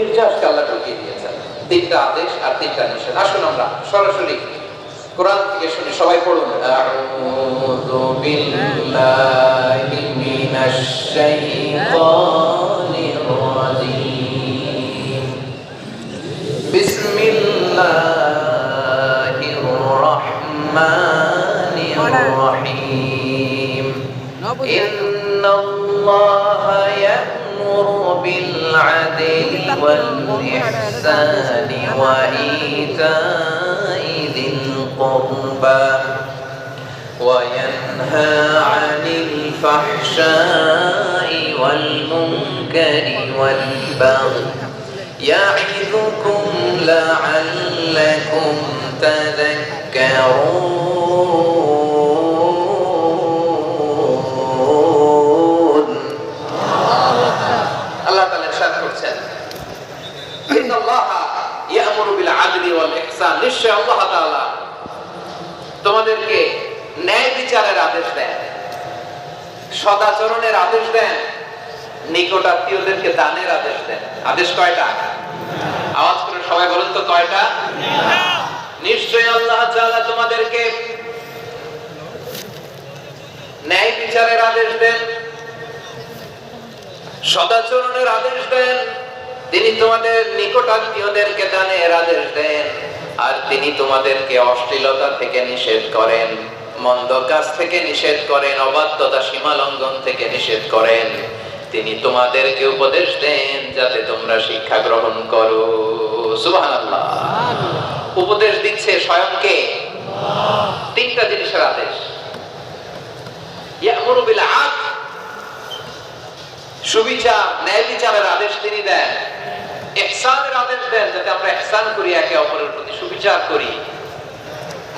নির্যাসকে আল্লাহ ঢুকিয়ে দিয়েছেন। তিনটা আদেশ আর তিনটা নিষেধ। আসুন আমরা সরাসরি কোরআন থেকে শুনি, সবাই পড়ুন। আউযু বিল্লাহি মিনাশ শাইতানির রাজীম। বিসমিল্লাহির রাহমানির রাহিম। ইন্নাল্লাহা ইয়া'মুরু বিল আদলি ওয়াল ইহসানি ওয়া ইতা'i যিল কুরবা ওয়া ইয়ানহা 'আনিল ফাহশা'i ওয়াল মুনকারি ওয়াল বাগই يعظكم لعلكم تذكرون আল্লাহ তাআলা ইরশাদ করছেন, ইন্নাল্লাহা ইয়া'মুরু বিল আদলি ওয়াল ইহসান, নিশ্চয় আল্লাহ তাআলা তোমাদেরকে ন্যায় বিচারের আদেশ দেন, সদাচরণের আদেশ দেন, নিকট আত্মীয়দেরকে দানের আদেশ দেন। আদেশ কয়টা? আওয়াজ করে সবাই বলেন তো কয়টা? নিশ্চয় আল্লাহ তাআলা তোমাদেরকে ন্যায় বিচারের আদেশ দেন, সদাচরণের আদেশ দেন, তিনি তোমাদের নিকট আত্মীয়দেরকে দানের আদেশ দেন, আর তিনি তোমাদেরকে অশ্লীলতা থেকে নিষেধ করেন, মন্দ কাজ থেকে নিষেধ করেন, অবাধ্যতা সীমা লঙ্ঘন থেকে নিষেধ করেন। তিনি তোমাদেরকে উপদেশ দেন যাতে তোমরা শিক্ষা গ্রহণ করো। সুবহানাল্লাহ। উপদেশ দিচ্ছে স্বয়ং কে? তিনটা জিনিসের আদেশ। ইয়া'মুরু বিল আদল, সুবিচার ন্যায় বিচারের আদেশ তিনি দেন। ইহসানের আদেশ দেন, যাতে আমরা ইহসান করি, একে অপরের প্রতি সুবিচার করি,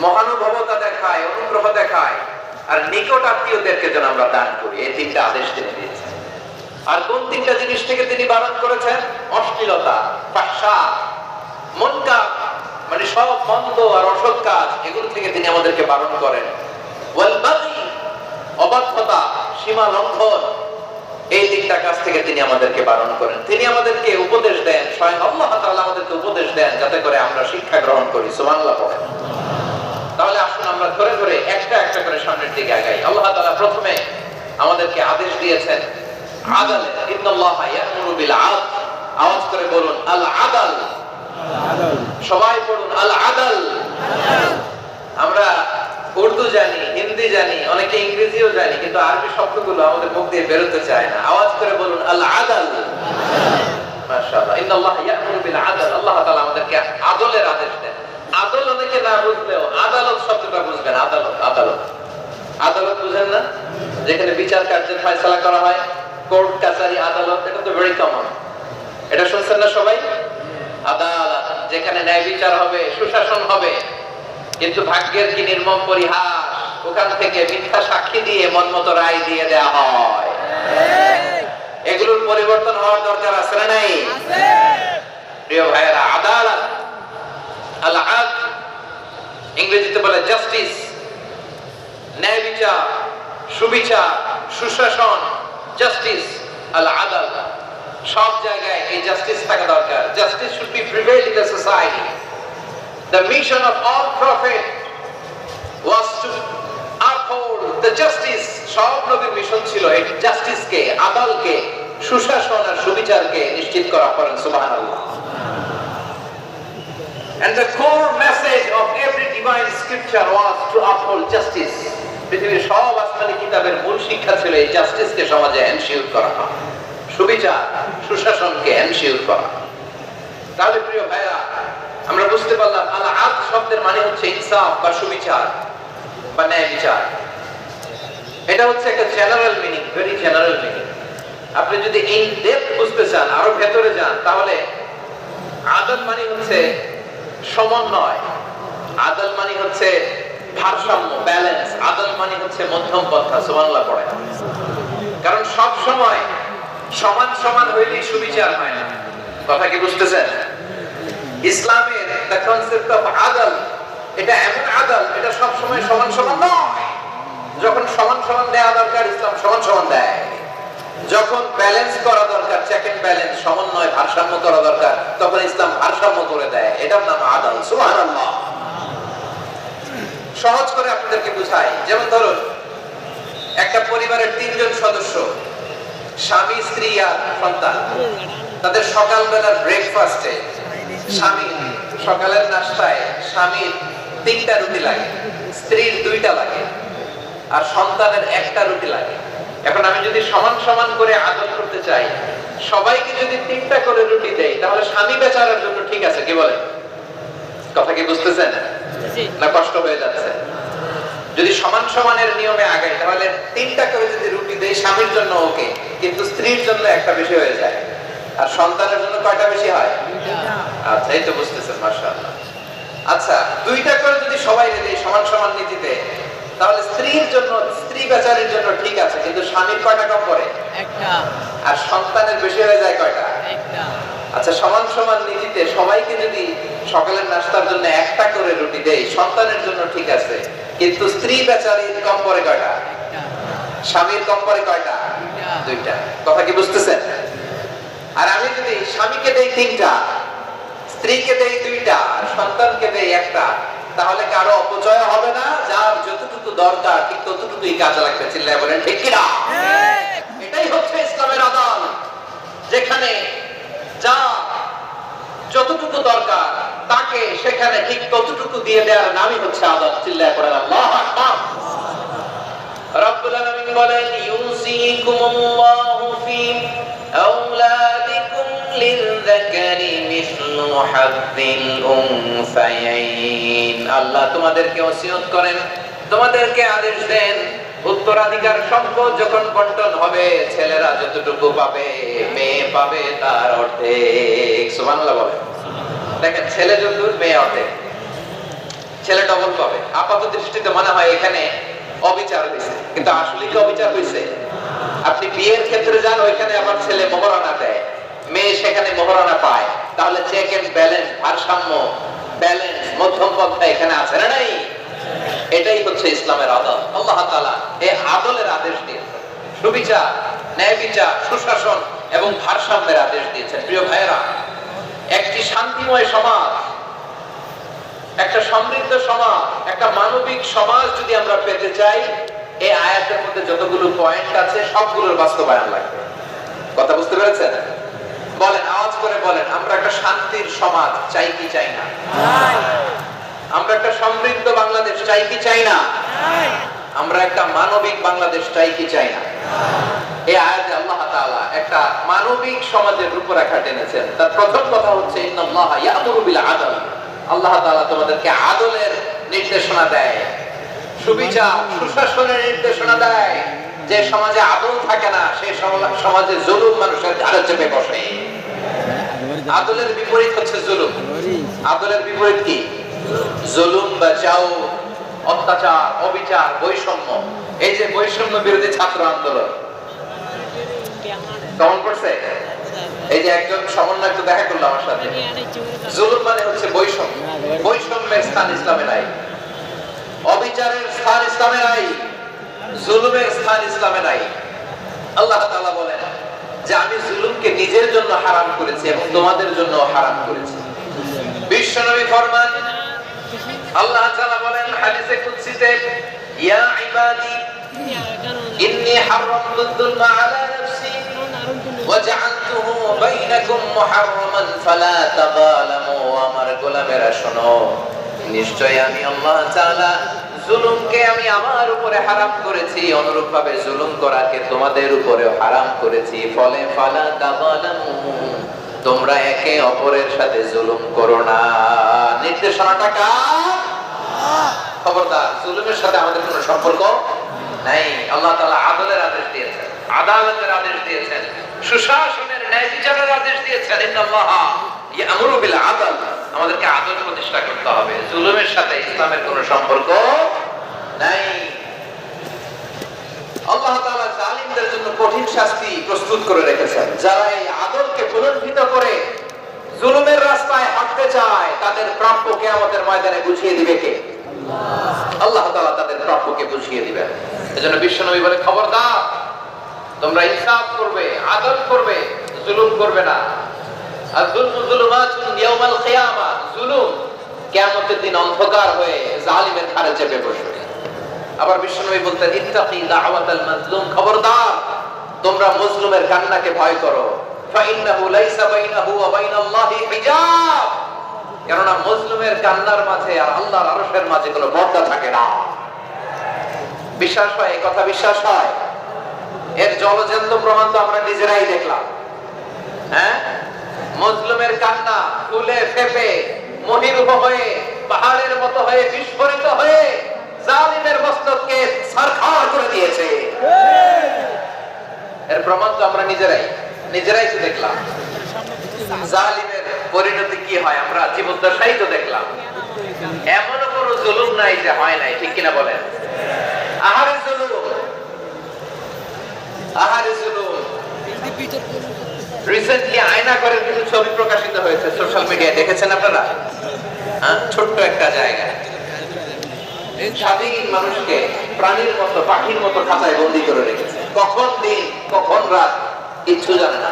মহানুভবতা দেখায়, অনুগ্রহ দেখায়, আর নিকট আত্মীয়দেরকে যেন আমরা দান করি। এই তিনটা আদেশ তিনি দিয়েছেন। আর কোন তিনটা জিনিস থেকে তিনি বারণ করেছেন? অশ্লীলতা, ফাহশা, মুনকার, মানে সব মন্দ আর অসৎ কাজ, এগুলো থেকে তিনি আমাদেরকে বারণ করেন। ওয়াল বাগই, অবাধ্যতা, সীমা লঙ্ঘন, এই তিনটা কাজ থেকে তিনি আমাদেরকে বারণ করেন। তিনি আমাদেরকে উপদেশ দেন, স্বয়ং আল্লাহ তাআলা আমাদেরকে উপদেশ দেন যাতে করে আমরা শিক্ষা গ্রহণ করি। সুবহানাল্লাহ পড়েন। তাহলে আসুন আমরা ধরে ধরে একটা একটা করে সামনের দিকে আগাই। আল্লাহ তাআলা প্রথমে আমাদেরকে আদেশ দিয়েছেন আদল। ইন্নাল্লাহা ইয়া'মুরু বিল আদল। আওয়াজ করে বলুন আল আদল। সবাই পড়ুন আল আদল। আমরা উর্দু জানি, হিন্দি জানি, অনেকে ইংরেজিও জানি, কিন্তু আরবি শব্দগুলো আমাদের মুখ দিয়ে বেরোতে চায় না। আওয়াজ করে বলুন আল আদল। মাশাআল্লাহ। ইন্নাল্লাহা ইয়া'মুরু বিল আদল। আল্লাহ তাআলা আমাদেরকে আদলের আদেশ দেন। আদল অনেকে না বুঝলেও আদালত শব্দটা বুঝবেন। আদালত, আদালত, আদালত বুঝেন না? যেখানে বিচার কার্যের ফয়সালা করা হয়, কোর্ট কাছারি, আদালত, এটা তো ভেরি কমন। এটা শুনছেন না সবাই? আদালত, যেখানে ন্যায় বিচার হবে, সুশাসন হবে। কিন্তু ভাগ্যের কি নির্মম পরিহাস, ওখান থেকে মিথ্যা সাক্ষী দিয়ে মনমতো রায় দিয়ে দেয়া হয়। এগুলোর পরিবর্তন হওয়ার দরকার আছে না নাই? প্রিয় ভাইয়েরা, আদালত, আল আদল, ইংরেজিতে বলে জাস্টিস, ন্যায় বিচার, সুবিচার, সুশাসন, জাস্টিস, আল আদল। সব জায়গায় এই জাস্টিস থাকা দরকার। Justice should be prevail in the society. The mission of all prophets was to uphold the justice. সব নবীর মিশন ছিল এই জাস্টিসকে, আদলকে, সুশাসন আর সুবিচারকে নিশ্চিত করা। করেন সুবহানাল্লাহ। And the core message of every divine scripture was to uphold justice. পৃথিবীর সব আসমানি কিতাবের মূল শিক্ষা ছিল এই জাস্টিসকে সমাজে এনশিওর করা, সুবিচার, সুশাসনকে এনশিওর করা। তাহলে প্রিয় ভাইরা, আমরা বুঝতে পারলাম আল আদল শব্দের মানে হচ্ছে ইনসাফ বা সুবিচার বা ন্যায় বিচার। এটা হচ্ছে একটা general meaning, very general meaning. আপনি যদি ইন ডেপথ বুঝতে চান, আরো ভেতরে যান, তাহলে আদল মানে হচ্ছে সমন্বয়, আদল মানে হচ্ছে ভারসাম্য, ব্যালেন্স, আদল মানে হচ্ছে মধ্যম পন্থা। সুবহানাল্লাহ পড়ে। কারণ সব সময় সমান সমান হইলেই সুবিচার হয় না। কথা কি বুঝতেছেন? ইসলামের the concept of আদল, এটা এমন আদল, এটা সব সময় সমান সমান নয়। যখন সমান সমান দেয়া দরকার, ইসলাম সমান সমান দেয়। যখন ব্যালেন্স করা দরকার, চেক এন্ড ব্যালেন্স, সমন্বয়, ভারসাম্য করা দরকার, ভারসাম্য করে দেয়, এটার নাম আদল। সুবহানাল্লাহ। সহজ করে আপনাদেরকে বুঝাই, যেমন ধরুন একটা পরিবারের 3 জন সদস্য, স্বামী, স্ত্রী আর সন্তান। তাদের সকালবেলার ব্রেকফাস্টে স্বামী, সকালের নাস্তায় স্বামীর 3টা রুটি লাগে, স্ত্রীর 2টা লাগে, আর সন্তানের 1টা রুটি লাগে। এখন আমি যদি সমান সমান করে আদর করতে চাই, সবাইকে যদি 3টা করে রুটি দেই, তাহলে স্বামী বেচারার জন্য ঠিক আছে, কি বলেন? কথা কি বুঝতেছেন না কষ্ট হয়ে যাচ্ছে? যদি সমান সমানের নিয়মে আগাই, তাহলে 3টা করে যদি রুটি দেই স্বামীর জন্য ওকে, কিন্তু স্ত্রীর জন্য 1টা বেশি হয়ে যায়, আর সন্তানের জন্য কয়টা বেশি হয়? আচ্ছা, এই তো বুঝতেছেন, মাশাআল্লাহ। আচ্ছা, 2টা করে যদি সবাই দেই সমান সমান নীতিতে, তাহলে স্ত্রীর জন্য, স্ত্রী বেচারির জন্য ঠিক আছে, কিন্তু স্বামীর কয়টা কম পড়ে? 1টা। আর সন্তানের বেশি হয়ে যায় কয়টা? 1টা। আচ্ছা, সমান সমান নীতিতে সবাইকে যদি সকালের নাস্তার জন্য 1টা করে রুটি দেই, সন্তানের জন্য ঠিক আছে, কিন্তু স্ত্রী বেচারির কম পড়ে কয়টা? 1টা। স্বামীর কম পড়ে কয়টা? 2টা। কথা কি বুঝতেছেন? আর আমি যদি স্বামীকে দেই 3টা, স্ত্রীকে দেই 2টা, আর সন্তানকে দেই 1টা, তাহলে কারো অপচয় হবে না, যার যতটুকু দরকার ঠিক ততটুকুই কাজে লাগবে। চিল্লায় বলেন ঠিক কি না? এটাই হচ্ছে ইসলামের আদল, যেখানে যা যতটুকু দরকার তাকে সেখানে ঠিক ততটুকু দিয়ে দেওয়ার নামই হচ্ছে আদল। চিল্লায় বলেন আল্লাহু আকবার। রব্বুল আলামিন বলেন, ইউসিকুমুল্লাহু ফি আওলাদিকুম লিযযাকারি মিসলু হাযযিল উনসায়াইন। আল্লাহ তোমাদেরকে ওসিয়ত করেন, তোমাদেরকে আদেশ দেন, উত্তরাধিকার সম্পদ যখন বন্টন হবে, ছেলেরা যতটুকু পাবে, মেয়ে পাবে তার অর্ধেক। সুবহানাল্লাহ বলেন। দেখেন, ছেলে যতটুকু, মেয়ে অর্ধেক, ছেলে ডবল পাবে। আপাত দৃষ্টিতে মনে হয় এখানে অবিচার হয়েছে, কিন্তু আসলে কি অবিচার হয়েছে? আপনি বিয়ের ক্ষেত্রে যান, ওইখানে আমার ছেলে মোহরানা দেয়, মেয়ে সেখানে মোহরানা পায়, তাহলে চেক এন্ড ব্যালেন্স, ভারসাম্য, ব্যালেন্স, মধ্যম পন্থা এখানে আছে না নাই? এটাই হচ্ছে ইসলামের আদল। আল্লাহ তাআলা এই আদলের আদেশ দিয়েছেন, সুবিচার, ন্যায় বিচার, সুশাসন এবং ভারসাম্যের আদেশ দিয়েছেন। প্রিয় ভাইয়েরা, একটি শান্তিময় সমাজ, একটা সমৃদ্ধ সমাজ, একটা মানবিক সমাজ যদি আমরা পেতে চাই, এই আয়াতের মধ্যে যতগুলো পয়েন্ট আছে সবগুলোর বাস্তবায়ন লাগবে। কথা বুঝতে পেরেছেন? বলেন, আওয়াজ করে বলেন, আমরা একটা শান্তির সমাজ চাই কি চাই না? আমরা একটা সমৃদ্ধ বাংলাদেশ চাই কি চাই না? আমরা একটা মানবিক বাংলাদেশ চাই কি চাই না? এই আয়াতে আল্লাহ তাআলা একটা মানবিক সমাজের রূপরেখা টেনেছেন। তার প্রথম কথা হচ্ছে, ইন্নাল্লাহা ইয়া'মুরু বিল আদল। আল্লাহ তাআলা তোমাদেরকে আদলের নির্দেশনা দেয়, সুবিচার, সুশাসনের নির্দেশনা দেয়। যে সমাজে আদল থাকে না, সেই সমাজে জুলুম মানুষের ঘাড়ে চেপে বসে। আদলের বিপরীত হচ্ছে জুলুম। আদলের বিপরীত কি? জুলুম বা চাও, অত্যাচার, অবিচার, বৈষম্য। এই যে বৈষম্য বিরোধী ছাত্র আন্দোলন কেমন করছে? এই যে একজন সমন্বয়ক দেখা করলো আমার সাথে। জুলুম মানে হচ্ছে বৈষম্য, বৈষম্যের স্থান ইসলামে নাই, অবিচারের স্থান ইসলামে নাই, জুলুমের স্থান ইসলামে নাই। আল্লাহ তাআলা বলেন যে আমি জুলুমকে নিজের জন্য হারাম করেছি এবং তোমাদের জন্য হারাম করেছি। বিশ্বনবী ফরমান, আল্লাহ তাআলা বলেন হাদিসে কুদসিতে, ইয়া ইবাদি ইন্নী হারামতুদ যুলমা আলা নাফসি ওয়া জাআলতুহু বাইনাকুম মুহাররামান ফালা তাযালামু। আমার গোলামেরা শোনো, নিশ্চয় আমি আল্লাহ তাআলা জুলুমকে আমি আমার উপরে হারাম করেছি, অনুরূপভাবে জুলুম করাকে তোমাদের উপরেও হারাম করেছি। ফলে ফালা তাযালামু, তোমরা একে অপরের সাথে জুলুম করো না। নির্দেশনাটা কার? খবরদার, জুলুমের সাথে আমাদের কোনো সম্পর্ক নাই। আল্লাহ তাআলা আদলের আদেশ দিয়েছেন, আদালতের আদেশ দিয়েছেন, সুশাসনের, ন্যায় বিচারের আদেশ দিয়েছেন। ইন্নাল্লাহা ইয়া'মুরু বিল আদল। আমাদেরকে আদল প্রতিষ্ঠা করতে হবে। জুলুমের সাথে ইসলামের কোনো সম্পর্ক নাই। আল্লাহ তাআলা জালিমদের জন্য কঠিন শাস্তি প্রস্তুত করে রেখেছেন। যারা এই আদলকে পুনর্ভিত করে জুলুমের রাস্তায় হাঁটতে চায়, তাদের প্রাপ্য কিয়ামতের ময়দানে বুঝিয়ে দিবে কে? আল্লাহ তাআলা তাদের প্রাপ্যকে বুঝিয়ে দিবেন। এজন্য বিশ্বনবী বলে, খবরদার, তোমরা ইনসাফ করবে, আদল করবে, জুলুম করবে না। আয-যুলমু যুলুমাতুন ইয়াওমাল কিয়ামা, জুলুম কিয়ামতের দিন অন্ধকার হয়ে জালিমের ঘাড়ে চেপে বসবে। আবার বিশ্বনবী বলতেন, ইত্তাকি দাওয়াতাল মাজলুম, খবরদার তোমরা মজলুমের কান্নাকে ভয় করো। ফাইন্নাহু লাইসা বাইনাহু ওয়া বাইনাল্লাহি হিজাব, কেননা মজলুমের কান্নার মাঝে আর আল্লাহর আরশের মাঝে কোনো পর্দা থাকে না। বিশ্বাস হয়? এই কথা বিশ্বাস হয়? এর জলজন্ত প্রমাণ তো আমরা নিজেরাই দেখলাম। হ্যাঁ, মজলুমের কান্না ফুলে ফেপে মহিরূহ হয়ে পাহাড়ের মতো হয়ে বিস্ফোরিত হয়ে জালিমের মস্তককে ছারখার করে দিয়েছে। এর প্রমাণ তো আমরা নিজেরাই তো দেখলাম। জালিমের পরিণতি কি হয় আমরা জীবদ্দশাই তো দেখলাম। এমন কোন জুলুম নাই যে হয় নাই, ঠিক কিনা বলেন? আহারে জুলুম, আহারে জুলুম। রিসেন্টলি আয়নাঘরের কিছু ছবি প্রকাশিত হয়েছে সোশ্যাল মিডিয়ায়, দেখেছেন আপনারা? ছোট্ট একটা জায়গায় স্বাধীন মানুষকে প্রাণীর মতো পাখির মতো খাঁচায় বন্দী করে রেখেছে। কখন দিন কখন রাত কিছু জানে না,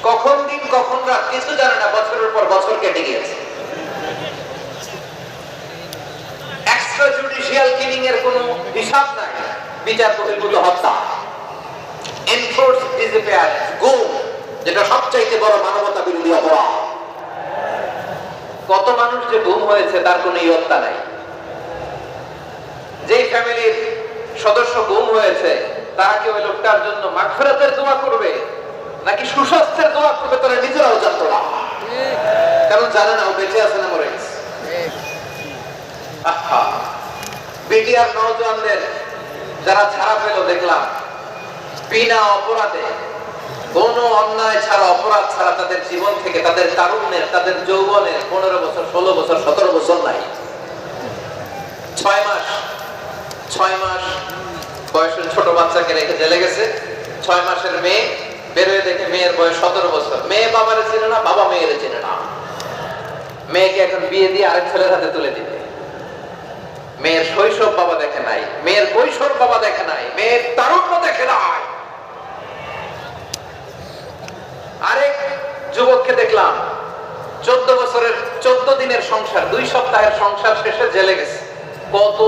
কখন দিন কখন রাত কিছু জানে না। বছরের পর বছর কেটে গিয়েছে। এক্সট্রা জুডিশিয়াল কিলিং এর কোনো হিসাব নাই। বিচার বহির্ভূত হত্যা, এনফোর্স ডিসঅ্যাপিয়ারেন্স, গুম, যেটা সবচাইতে বড় মানবতা বিরোধী অপরাধ। কত মানুষ যে গুম হয়েছে তার কোনো ইয়ত্তা নাই। যেই ফ্যামিলির সদস্য গুম হয়েছে তারা কি ওই লোকটার জন্য মাগফিরাতের দোয়া করবে নাকি সুস্বাস্থ্যের দোয়া করবে তারা নিজেরাও জানতো না, কারণ জানে না ও বেঁচে আছে না মরে গেছে। বিডিআর নওজওয়ানদের যারা ছাড়া পেল দেখলাম, বিনা অপরাধে কোন অন্যায় ছাড়া অপরাধ ছাড়া তাদের জীবন থেকে, তাদের তারুণ্যের, তাদের যৌবনের 15 বছর 16 বছর 17 বছর নাই, 6 মাস বয়সের ছোট বাচ্চাকে রেখে জেলে গেছে। 6 মাসের মেয়ে বেরোয় দেখে মেয়ের বয়স 17 বছর। মেয়ে বাবারে চেনে না, বাবা মেয়েরে চেনে না। মেয়েকে এখন বিয়ে দিয়ে আরেক ছেলের হাতে তুলে দিবে। মেয়ের শৈশব বাবা দেখে নাই, মেয়ের কৈশোর বাবা দেখে নাই, মেয়ের তারুণ্য দেখে নাই। আরেক যুবককে দেখলাম 14 বছরের 14 দিনের সংসার, 2 সপ্তাহের সংসার শেষে জেলে গেছে। কত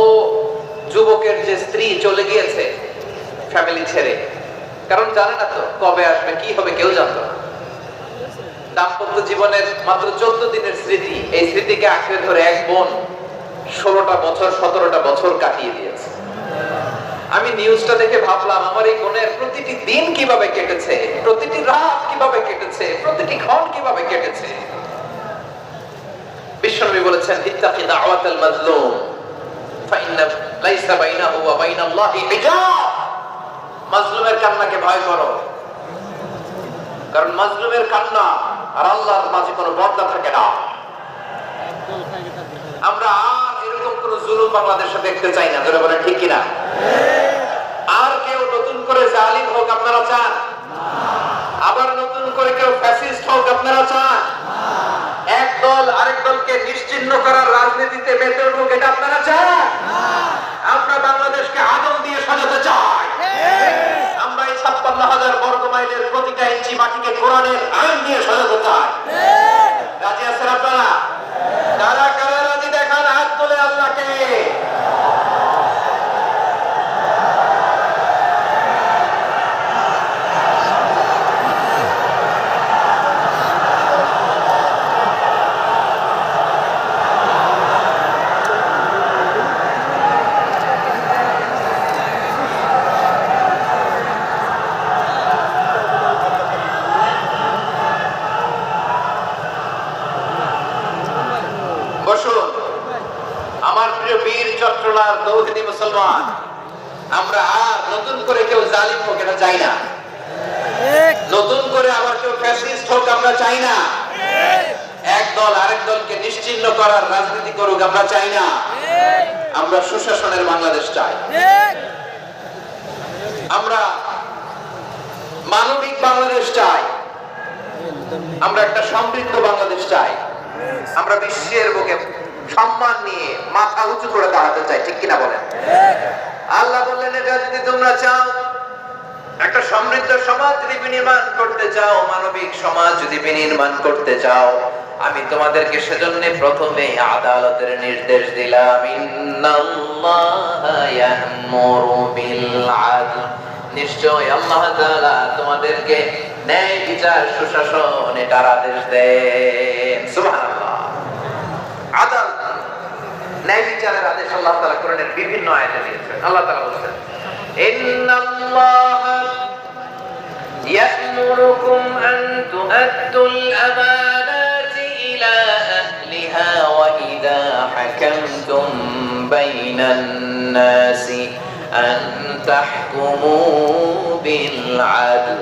যুবকের যে স্ত্রী চলে গিয়েছে ফ্যামিলি ছেড়ে, কারণ জানে না তো কবে আসবে, কি হবে, কেউ জানতো না। দাম্পত্য জীবনের মাত্র 14 দিনের স্মৃতি, এই স্মৃতিকে আঁকড়ে ধরে এক বোন 16টা বছর 17টা বছর কাটিয়ে দিয়েছে। আমি নিউজটা দেখে ভাবলাম আমার এই বোনের প্রতিটি দিন কিভাবে কেটেছে, প্রতিটি রাত কিভাবে কেটেছে, প্রতিটি ক্ষণ কিভাবে কেটেছে। বিশ্বনবী বলেছেন, ইত্তাকি দাওয়াতাল মাজলুম ফাইন্না লাইসা বাইনাহু ওয়া বাইনাল্লাহি হিজাব। মাজলুমের কান্নাকে ভয় করো, কারণ মাজলুমের কান্না আর আল্লাহর মাঝে কোনো পর্দা থাকে না। আমরা আর এরকম কোন জুলুম বাংলাদেশে দেখতে চাই না, ধরে বলেন ঠিক কিনা? আর কেউ নতুন করে জালিম হোক আপনারা চান? আবার নতুন করে কেউ ফ্যাসিস্ট হোক আপনারা চান? এক দল আরেক দলকে নিশ্চিহ্ন করার রাজনীতিতে মেতে উঠুক এটা আপনারা চান? আমরা বাংলাদেশকে আদম দিয়ে সাজাতে চাই। আমরা এই 56,000 বর্গ মাইলের প্রতিটা ইঞ্চি মাটিকে কোরআনের আইন দিয়ে সাজাতে চাই। রাজি আছেন আপনারা? কারা কারা রাজি দেখান হাত তুলে আল্লাহকে। আমার প্রিয় বীর চট্টলার দৌহিনী মুসলমান, আমরা আর নতুন করে কেউ জালিম হোক এটা চাই না, নতুন করে আবার কেউ ফ্যাসিস্ট হোক আমরা চাই না, এক দল আরেক দলকে নিশ্চিহ্ন করার রাজনীতি করুক আমরা চাই না। আমরা সুশাসনের বাংলাদেশ চাই, আমরা মানবিক বাংলাদেশ চাই, আমরা একটা সমৃদ্ধ বাংলাদেশ চাই, আমরা বিশ্বের বুকে সম্মান নিয়ে মাথা উঁচু করে দাঁড়াতে চাই, ঠিক কিনা বলেন? আল্লাহ বললেন, এটা যদি তোমরা চাও একটা সমৃদ্ধ সমাজ যদি বিনির্মাণ করতে চাও, মানবিক সমাজ যদি বিনির্মাণ করতে চাও, আমি তোমাদেরকে সেজন্য প্রথমে আদালতের নির্দেশ দিলাম। ইন্নাল্লাহা ইয়া'মুরু বিল আদল, নিশ্চয় আল্লাহ তাআলা তোমাদেরকে ন্যায় বিচার সুশাসন এটার আদেশ দেন। সুবহানাল্লাহ। আদালত, ন্যায় বিচারের আদেশ আল্লাহ তাআলা কোরআনের বিভিন্ন আয়াতে দিয়েছেন। আল্লাহ তাআলা বলেছেন, ইন্নাল্লাহা ইয়া'মুরুকুম আন তু'আদ্দুল আমানাতি ইলা আহলিহা ওয়া ইযা হাকামতুম বাইনান নাসি আন তাহকুমু বিল আদল।